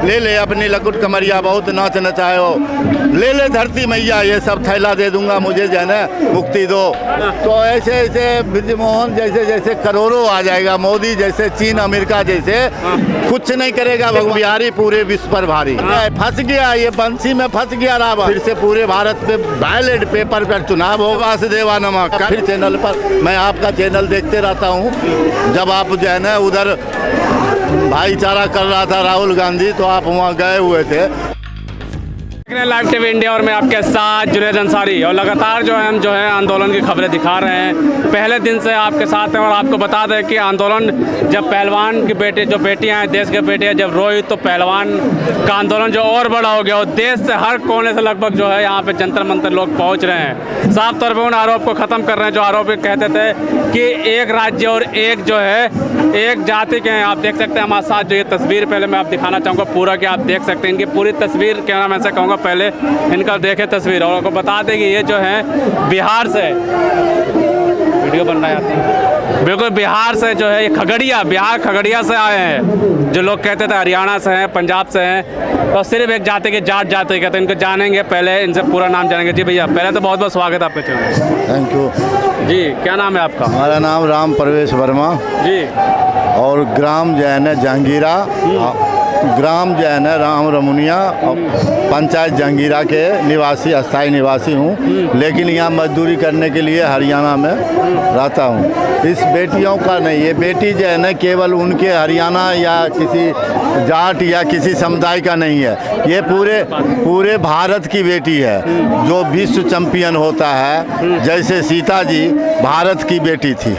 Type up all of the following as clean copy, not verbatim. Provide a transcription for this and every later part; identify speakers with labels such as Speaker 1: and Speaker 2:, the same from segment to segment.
Speaker 1: ले ले अपनी लकुट कमरिया बहुत नाच नचायो, ले ले धरती मैया ये सब थैला दे दूंगा मुझे जो है ना मुक्ति दो। तो ऐसे ऐसे ब्रिजमोहन जैसे जैसे करोड़ों आ जाएगा, मोदी जैसे, चीन अमेरिका जैसे, कुछ नहीं करेगा बिहारी पूरे विश्व पर भारी। फंस गया ये बंसी में, फंस गया रावण। फिर से पूरे भारत पे बैलेट पेपर पर चुनाव होगा। वासुदेवा नमक फिर चैनल पर मैं आपका चैनल देखते रहता हूँ। जब आप जो है ना उधर भाईचारा कर रहा था राहुल गांधी, तो आप वहाँ गए हुए थे।
Speaker 2: लाइव टीवी इंडिया और मैं आपके साथ जुनैद अंसारी, और लगातार हम आंदोलन की खबरें दिखा रहे हैं। पहले दिन से आपके साथ हैं और आपको बता दें कि आंदोलन जब पहलवान की बेटी, जो बेटियां हैं देश के बेटियां जब रोई, तो पहलवान का आंदोलन जो और बड़ा हो गया, और देश से हर कोने से लगभग जो है यहाँ पे जंतर मंतर लोग पहुँच रहे हैं। साफ तौर पर उन आरोप को ख़त्म कर रहे हैं जो आरोप कहते थे कि एक राज्य और एक जो है एक जाति के हैं। आप देख सकते हैं हमारे साथ जो ये तस्वीर, पहले मैं आप दिखाना चाहूँगा पूरा कि आप देख सकते हैं इनकी पूरी तस्वीर। क्या मैं ऐसा कहूँगा पहले इनका देखे तस्वीर, और आपको बता दें कि ये जो है बिहार से वीडियो बन रहा है, बिल्कुल बिहार से जो है ये खगड़िया, बिहार खगड़िया से आए हैं। जो लोग कहते थे हरियाणा से हैं, पंजाब से हैं, तो सिर्फ एक जाति के जाट जाति के, तो इनको जानेंगे, पहले इनसे पूरा नाम जानेंगे। जी भैया पहले तो बहुत बहुत स्वागत है आपके चैनल।
Speaker 1: थैंक यू
Speaker 2: जी। क्या नाम है आपका?
Speaker 1: हमारा नाम राम प्रवेश वर्मा
Speaker 2: जी।
Speaker 1: और ग्राम जो है ना जहांगीरा, ग्राम जो है ना राम रमुनिया, पंचायत जहांगीरा के निवासी, अस्थायी निवासी हूँ, लेकिन यहाँ मजदूरी करने के लिए हरियाणा में रहता हूँ। इस बेटियों का नहीं, ये बेटी जो है ना केवल उनके हरियाणा या किसी जाट या किसी समुदाय का नहीं है, ये पूरे भारत की बेटी है जो विश्व चैंपियन होता है। जैसे सीता जी भारत की बेटी थी,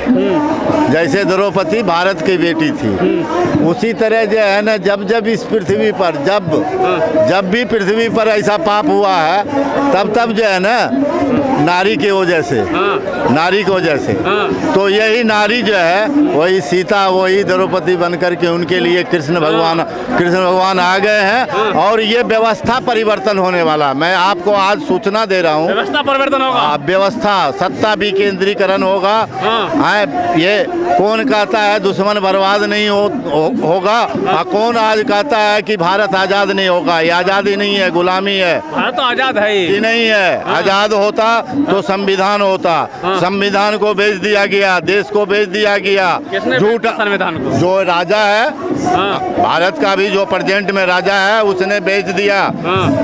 Speaker 1: जैसे द्रौपदी भारत की बेटी थी, उसी तरह जो है ना जब इस पृथ्वी पर जब भी पृथ्वी पर ऐसा पाप हुआ है, तब जो है ना नारी की वजह से, नारी की वजह से। तो यही नारी जो है वही सीता, वही द्रौपदी बनकर के उनके लिए कृष्ण भगवान आ गए हैं। और ये व्यवस्था परिवर्तन होने वाला, मैं आपको आज सूचना दे रहा हूँ।
Speaker 2: व्यवस्था परिवर्तन होगा,
Speaker 1: व्यवस्था सत्ता विकेंद्रीकरण होगा। ये कौन कहता है दुश्मन बर्बाद नहीं होगा, और कौन आज कहता है कि भारत आज़ाद नहीं होगा? ये आज़ादी नहीं है, गुलामी है।
Speaker 2: भारत तो आज़ाद है ही
Speaker 1: नहीं है। आज़ाद होता तो संविधान होता। संविधान को बेच दिया गया, देश को बेच दिया गया। झूठा संविधान को, जो राजा है भारत का भी जो प्रेजेंट में राजा है उसने बेच दिया।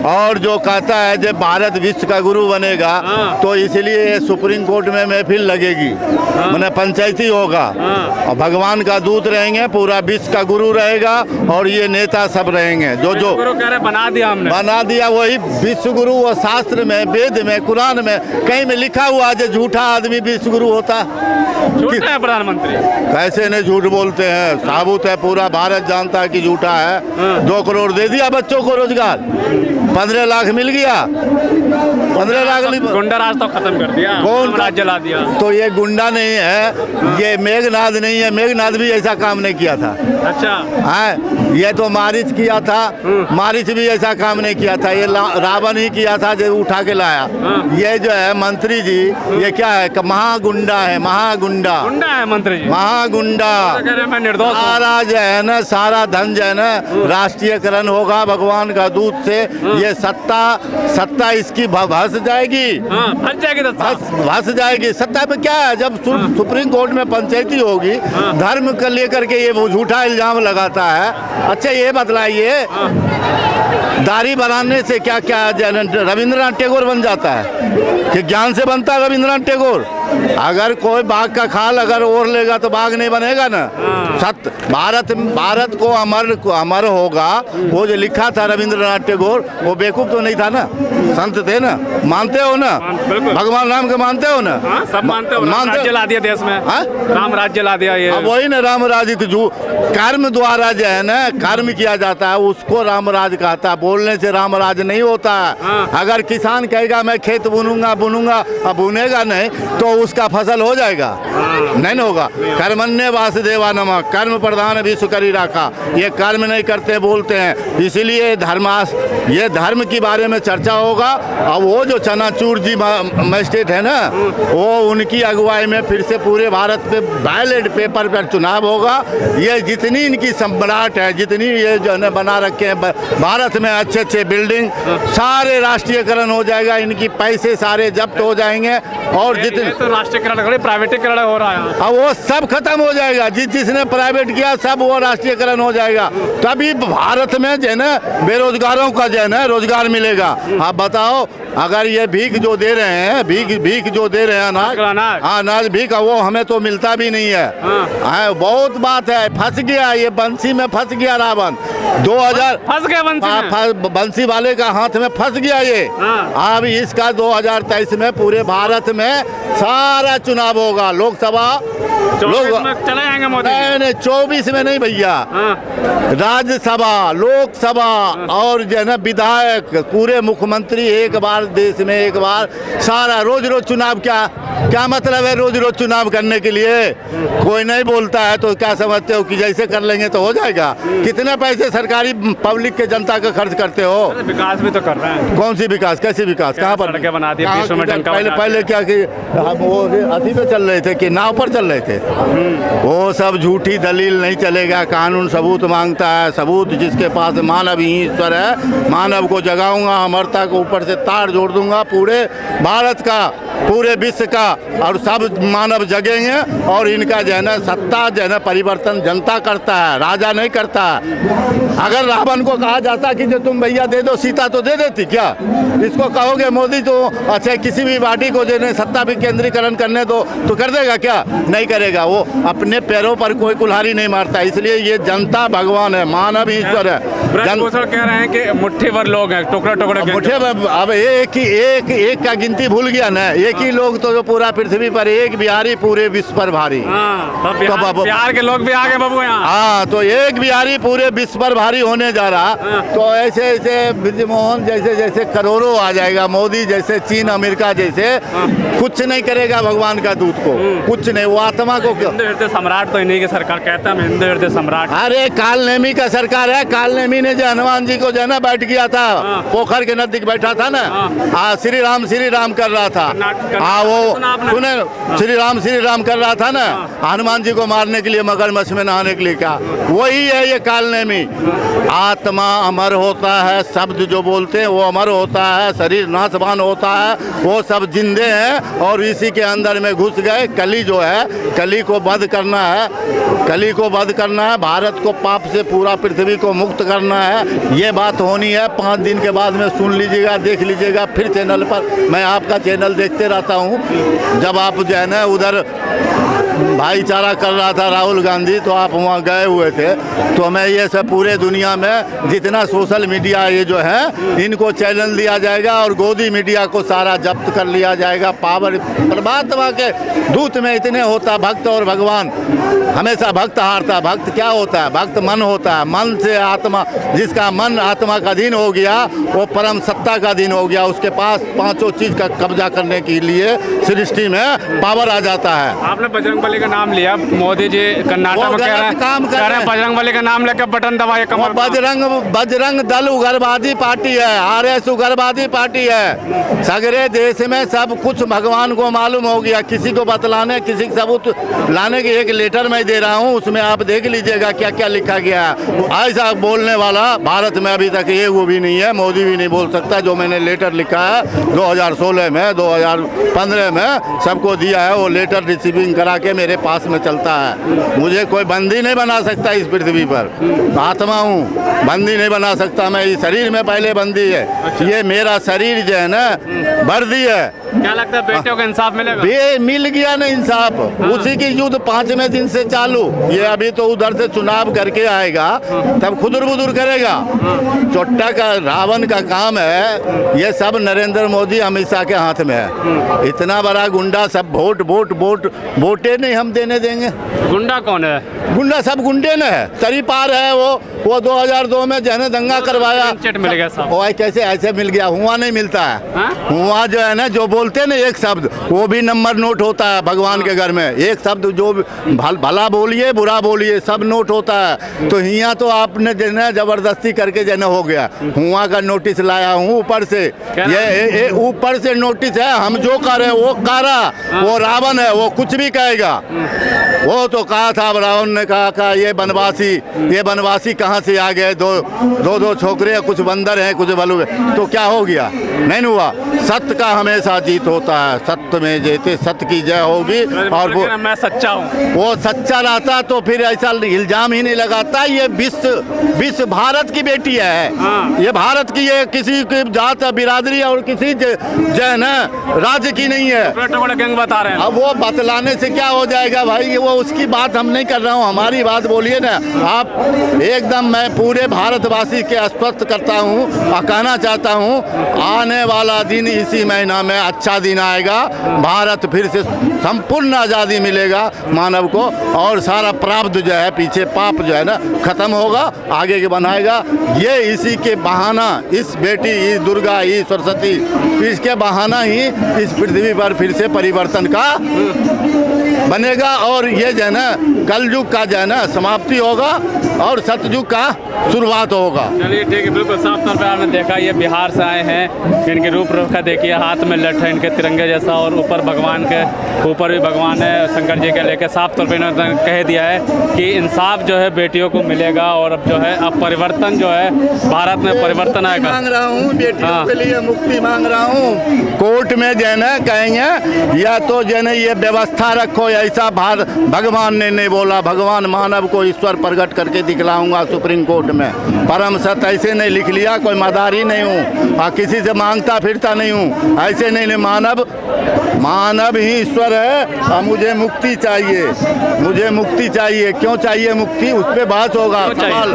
Speaker 1: और जो कहता है जब भारत विश्व का गुरु बनेगा, तो इसलिए सुप्रीम कोर्ट में महफिल लगेगी, मैंने पंचायती होगा, और भगवान का दूत रहेंगे, पूरा विश्व का गुरु रहेगा, और ये नेता सब रहेंगे। जो गुरु कह रहे बना दिया वही विश्व गुरु। वो शास्त्र में, वेद में, कुरान में कहीं में लिखा हुआ है झूठा आदमी विश्व गुरु होता।
Speaker 2: झूठा है प्रधानमंत्री? कैसे
Speaker 1: नहीं झूठ बोलते हैं, साबुत है, पूरा भारत जानता है कि झूठा है। 2 करोड़ दे दिया बच्चों को रोजगार, 15 लाख मिल गया, 15 लाख।
Speaker 2: गुंडा राज तो खत्म कर दिया, कौन राज्य ला दिया?
Speaker 1: तो ये गुंडा नहीं है, ये मेघनाद नहीं है, मेघनाद भी ऐसा काम नहीं किया था।
Speaker 2: अच्छा
Speaker 1: है, ये तो मारिच किया था, मारिच भी ऐसा काम नहीं किया था, ये रावण ही किया था जो उठा के लाया। ये जो है मंत्री जी, ये क्या है? महागुंडा है, महागुंडा
Speaker 2: है मंत्री जी,
Speaker 1: महागुंडा।
Speaker 2: मैं निर्दोष।
Speaker 1: सारा जो है ना, सारा धन जो है ना राष्ट्रीयकरण होगा भगवान का दूत से। ये सत्ता इसकी भस जाएगी, भस जाएगी। सत्ता पे क्या है? जब सुप्रीम कोर्ट में पंचायती होगी, धर्म को लेकर के ये वो झूठा इल्जाम लगाता है। अच्छा ये बतलाइए, दाढ़ी बनाने से क्या क्या रविंद्रनाथ टैगोर बन जाता है कि ज्ञान से बनता है रविंद्रनाथ टैगोर? अगर कोई बाघ का खाल अगर ओढ़ लेगा तो बाघ नहीं बनेगा ना। भारत को अमर होगा, वो जो लिखा था रविंद्रनाथ टैगोर, वो बेवकूफ तो नहीं था ना, संत थे ना। मानते हो ना? भगवान राम के मानते हो ना?
Speaker 2: सब मानते हो। राज्य ला दिया देश में, राम राज्य ला दिया। ये
Speaker 1: वही ना राम राज्य, जो कर्म द्वारा जो है ना कर्म किया जाता है उसको राम राज कहता है। बोलने से राम राज नहीं होता है। अगर किसान कहेगा मैं खेत बुनूंगा और बुनेगा नहीं, तो उसका फसल हो जाएगा? नहीं होगा। कर्मण्य वासुदेवा नमः, कर्म प्रधान विश्व करी राखा। ये कर्म नहीं करते, बोलते हैं। इसीलिए ये धर्म के बारे में चर्चा होगा। और वो जो चनाचूर जी मजिस्ट्रेट है ना, वो उनकी अगुवाई में फिर से पूरे भारत पे बैलेट पेपर पर चुनाव होगा। ये जितनी इनकी सम्राट है, जितनी ये जो है बना रखे हैं भारत में अच्छे अच्छे बिल्डिंग, सारे राष्ट्रीयकरण हो जाएगा। इनकी पैसे सारे जब्त हो जाएंगे। और जितने
Speaker 2: तो राष्ट्रीयकरण, प्राइवेटीकरण हो रहा है,
Speaker 1: अब वो सब खत्म हो जाएगा। जिसने प्राइवेट किया सब वो राष्ट्रीयकरण हो जाएगा। तभी भारत में जो है ना बेरोजगारों का जो है ना रोजगार मिलेगा। आप बताओ, अगर ये भीख जो दे रहे हैं, भीख जो दे रहे हैं अनाज भीख, वो हमें तो मिलता भी नहीं है। बहुत बात है। फंस गया ये, बंसी में फंस गया रावण। 2000
Speaker 2: फंस गया
Speaker 1: बंसी वाले का हाथ में फंस गया ये। अब इसका 2023 में पूरे भारत में सारा चुनाव होगा। लोकसभा
Speaker 2: चले जाएंगे मोदी?
Speaker 1: नहीं, 24 में नहीं भैया। राज्यसभा, लोकसभा और जो है ना विधायक, पूरे मुख्यमंत्री एक बार देश में, एक बार सारा। रोज रोज चुनाव क्या मतलब है? रोज रोज चुनाव करने के लिए कोई नहीं बोलता है तो क्या समझते हो कि जैसे कर लेंगे तो हो जाएगा? कितने पैसे सरकारी पब्लिक के जनता का खर्च करते हो?
Speaker 2: विकास भी तो कर रहे हैं।
Speaker 1: कौन सी विकास? कैसी विकास? कहाँ पर
Speaker 2: सड़कें बना दी?
Speaker 1: पहले क्या कि हम वो अथी पे चल रहे थे कि नाव पर चल रहे थे। वो सब झूठी दलील नहीं चलेगा। कानून सबूत मांगता है। सबूत जिसके पास, मानव ही ईश्वर है। मानव को जगाऊंगा, अमरता को ऊपर से तार जोड़ दूंगा पूरे भारत का, पूरे विश्व का, और सब मानव जगेंगे। और इनका जो है ना सत्ता जो है ना परिवर्तन जनता करता है, राजा नहीं करता है। अगर रावण को कहा जाता कि जो तुम भैया दे दो सीता, तो दे देती क्या? इसको कहोगे मोदी तो अच्छा किसी भी पार्टी को जो सत्ता भी केंद्रीकरण करने दो तो कर देगा क्या? नहीं करेगा। वो अपने पैरों पर कोई कुल्हाड़ी नहीं मारता। इसलिए ये जनता भगवान है, मानव ईश्वर है।
Speaker 2: कह रहे हैं कि मुट्ठी भर लोग हैं, टुकड़े
Speaker 1: मुट्ठी। अब एक का गिनती भूल गया ना। एक ही लोग तो जो पूरा पृथ्वी पर, एक बिहारी पूरे विश्व पर भारी।
Speaker 2: बिहार के लोग भी आ गए बाबू यहाँ।
Speaker 1: हाँ, तो एक बिहारी पूरे विश्व पर भारी होने जा रहा। तो ऐसे ऐसे ब्रजमोहन जैसे करोड़ों आ जाएगा। मोदी जैसे, चीन अमेरिका जैसे कुछ नहीं करेगा भगवान का दूत को, कुछ नहीं। वो आत्मा को
Speaker 2: हिंदू हृदय सम्राट तो इन्हीं की सरकार कहता है। हिंदू हृदय सम्राट,
Speaker 1: अरे कालनेमी का सरकार है। कालनेमी ने जो हनुमान जी को जो है ना बैठ गया था, पोखर के नजदीक बैठा था ना, श्री राम कर रहा था। वो सुने, श्री राम कर रहा था ना, हनुमान जी को मारने के लिए, मगरमच्छ में नहाने के लिए। क्या वही है ये कालनेमी। आत्मा अमर होता है, शब्द जो बोलते हैं वो अमर होता है, शरीर नाशवान होता है, वो सब जिंदे हैं। और इसी के अंदर में घुस गए। कली जो है, कली को वध करना है, कली को वध करना है। भारत को पाप से पूरा पृथ्वी को मुक्त करना है। ये बात होनी है। 5 दिन के बाद में सुन लीजिएगा, देख लीजिएगा। फिर चैनल पर, मैं आपका चैनल देखते रहता हूँ। जब आप जो है ना उधर भाईचारा कर रहा था राहुल गांधी, तो आप वहाँ गए हुए थे। तो मैं ये सब पूरे दुनिया में जितना सोशल मीडिया ये जो है, इनको चैलेंज दिया जाएगा और गोदी मीडिया को सारा जब्त कर लिया जाएगा। पावर परमात्मा के दूत में इतने होता, भक्त और भगवान हमेशा भक्त हारता। भक्त क्या होता है? भक्त मन होता है। मन से आत्मा, जिसका मन आत्मा का धीन हो गया, वो परम सत्ता का धीन हो गया। उसके पास पांचों चीज का कब्जा करने के लिए सृष्टि में पावर आ जाता है।
Speaker 2: आपने बजरंग बली का नाम लिया, मोदी जी कर्नाटक में कह रहे हैं बजरंग बली का नाम लेकर बटन दबाए कमर।
Speaker 1: बजरंग दल उग्रवादी पार्टी है, RS उग्रवादी पार्टी है। सगरे देश में सब कुछ भगवान को मालूम हो गया। किसी को बतलाने, किसी को सबूत लाने के एक लेटर मैं दे रहा हूँ, उसमें आप देख लीजिएगा क्या क्या लिखा गया है। ऐसा बोलने वाला भारत में अभी तक एक वो भी नहीं है। मोदी भी नहीं बोल सकता। जो मैंने लेटर लिखा है 2016 में, 2015 में सबको दिया है, वो लेटर रिसीविंग करा के मेरे पास में चलता है। मुझे कोई बंदी नहीं बना सकता इस पृथ्वी पर। आत्मा हूँ, बंदी नहीं बना सकता। मैं इस शरीर में पहले बंदी है। ये मेरा शरीर जो है ना वर्दी है।
Speaker 2: क्या लगता है बेटियों को इंसाफ मिलेगा?
Speaker 1: मिल गया ना इंसाफ। उसी की युद्ध 5वें दिन से चालू। ये अभी तो उधर से चुनाव करके आएगा, तब खुदुर बुदुर करेगा। चोट्टा का रावण का काम है। ये सब नरेंद्र मोदी अमित शाह के हाथ में है। इतना बड़ा गुंडा, सब वोटे नहीं हम देने देंगे।
Speaker 2: गुंडा कौन है?
Speaker 1: गुंडा सब गुंडे न है। तरीपार है वो, वो 2002 में जो है ना दंगा करवाया,
Speaker 2: चिट मिल गया साहब।
Speaker 1: वो कैसे ऐसे मिल गया? हुआ नहीं मिलता है।
Speaker 2: हाँ?
Speaker 1: हुआ जो है ना, जो बोलते हैं ना एक शब्द, वो भी नंबर नोट होता है भगवान के घर में। एक शब्द जो भला बोलिए ये बुरा बोलिए सब नोट होता है। तो यहाँ तो आपने जो है जबरदस्ती करके जो है हो गया। हुआ का नोटिस लाया हूँ ऊपर से, ये ऊपर से नोटिस है। हम जो कर रहे हैं वो कारा, वो रावण है, वो कुछ भी कहेगा। वो तो कहा था, रावण ने कहा ये बनवासी कहाँ से आ गए, दो छोकरे, कुछ बंदर हैं, कुछ बलु हैं। तो क्या हो गया? नहीं हुआ। सत्य का हमेशा जीत होता है, सत्य में जीते, सत्य की जय होगी। और
Speaker 2: मैं सच्चा हूँ,
Speaker 1: वो सच्चा रहता तो फिर ऐसा इल्जाम ही नहीं लगाता। ये विश्व भारत की बेटी है।
Speaker 2: हाँ।
Speaker 1: ये भारत की, ये किसी की जात बिरादरी और किसी जो है ना राज्य की नहीं है।
Speaker 2: गैंग बता रहे हैं।
Speaker 1: अब वो बतलाने से क्या हो जाएगा भाई? ये वो उसकी बात हम नहीं कर रहा हूँ, हमारी बात बोलिए ना आप। एकदम मैं पूरे भारतवासी के आश्वस्त करता हूँ और कहना चाहता हूँ, आने वाला दिन इसी महीना में अच्छा दिन आएगा। भारत फिर से संपूर्ण आज़ादी मिलेगा मानव को, और सारा प्राप्त जो है, पीछे पाप जो है ना खत्म होगा, आगे के बनाएगा। ये इसी के बहाना, इस बेटी, इस दुर्गा, इस सरस्वती, इसके बहाना ही इस पृथ्वी पर फिर से परिवर्तन का बनेगा। और ये जो है ना कलयुग का जो है ना समाप्ति होगा और सतयुग का शुरुआत होगा।
Speaker 2: चलिए ठीक है, बिल्कुल साफ तौर पे आपने देखा ये बिहार से आए हैं। इनकी रूप रेखा देखिए, हाथ में लठ है इनके तिरंगे जैसा, और ऊपर भगवान के ऊपर भी भगवान है शंकर जी के लेके। साफ तौर पे इन्होंने कह दिया है कि इंसाफ जो है बेटियों को मिलेगा, और अब जो है अब परिवर्तन जो है भारत में परिवर्तन आएगा।
Speaker 1: मांग रहा हूँ बेटियों के लिए, मुक्ति मांग रहा हूँ। कोर्ट में जो है ना कहेंगे या तो जो है ना ये व्यवस्था रखो, ऐसा भगवान ने नहीं बोला। भगवान मानव को ईश्वर प्रकट करके दिखलाऊंगा सुप्रीम कोर्ट में। परम सत्य ऐसे नहीं लिख लिया, कोई मदारी नहीं हूँ और किसी से मांगता फिरता नहीं हूँ। ऐसे नहीं, मानव ही ईश्वर है। और मुझे मुक्ति चाहिए, मुझे मुक्ति चाहिए। क्यों चाहिए मुक्ति? उस पर बात होगा। सवाल,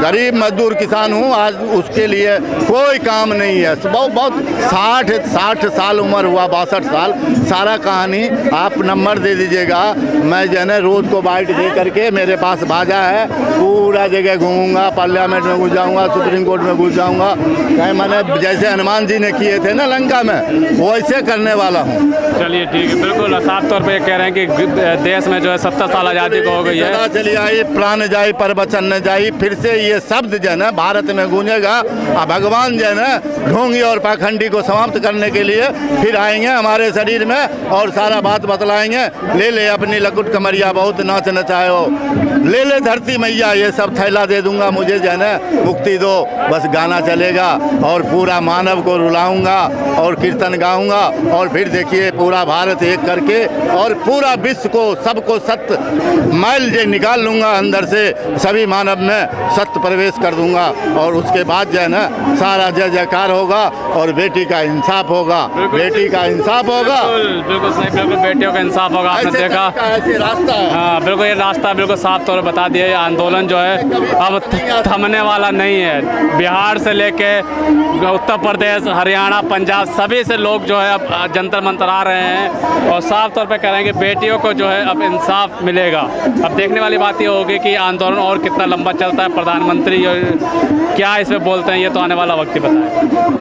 Speaker 1: गरीब मजदूर किसान हूँ, आज उसके लिए कोई काम नहीं है। बहुत 60 साल उम्र हुआ, 62 साल। सारा कहानी आप नंबर दे दीजिएगा, मैं जो है ना रोज को बाइट दे करके, मेरे पास बाजा है, पूरा जगह घूमूंगा, पार्लियामेंट में घुस जाऊंगा, सुप्रीम कोर्ट में घुस जाऊंगा। कहीं मैंने जैसे हनुमान जी ने किए थे ना लंका में, वैसे करने वाला हूँ।
Speaker 2: चलिए ठीक है, बिल्कुल साफ तौर पे कह रहे हैं कि देश में जो है 70 साल आज़ादी को हो गई है।
Speaker 1: चली आई, प्राण जाई पर वचन न जाई। फिर से ये शब्द जो है ना भारत में गूंजेगा। और भगवान जो है ना ढोंगी और पाखंडी को समाप्त करने के लिए फिर आएंगे हमारे शरीर में और सारा बात बतलाएंगे। ले अपनी लकुट कमरिया, बहुत नाच नचाए हो, ले धरती मैया, ये सब थैला दे दूंगा, मुझे जो है ना मुक्ति दो। बस गाना चलेगा और पूरा मानव को रुलाऊंगा और कीर्तन गाऊंगा, और फिर देखिए पूरा भारत एक करके और पूरा विश्व को, सबको सत्य मैल जे निकाल लूंगा अंदर से, सभी मानव में सत्य प्रवेश कर दूंगा। और उसके बाद जो है ना सारा जय जयकार होगा और बेटी का इंसाफ होगा, बेटी का इंसाफ होगा।
Speaker 2: बिल्कुल सही, बिल्कुल बेटियों का इंसाफ होगा। आपने देखा
Speaker 1: ऐसे रास्ता है।
Speaker 2: हाँ बिल्कुल, ये रास्ता बिल्कुल साफ तौर पर बता दिया। ये आंदोलन जो है अब थमने वाला नहीं है। बिहार से लेके उत्तर प्रदेश, हरियाणा, पंजाब, सभी से लोग जो है अब जंतर मंतर आ रहे हैं और साफ तौर पे कह रहे हैं कि बेटियों को जो है अब इंसाफ मिलेगा। अब देखने वाली बात ये होगी कि आंदोलन और कितना लंबा चलता है, प्रधानमंत्री क्या इसमें बोलते हैं, ये तो आने वाला वक्त ही बताएगा।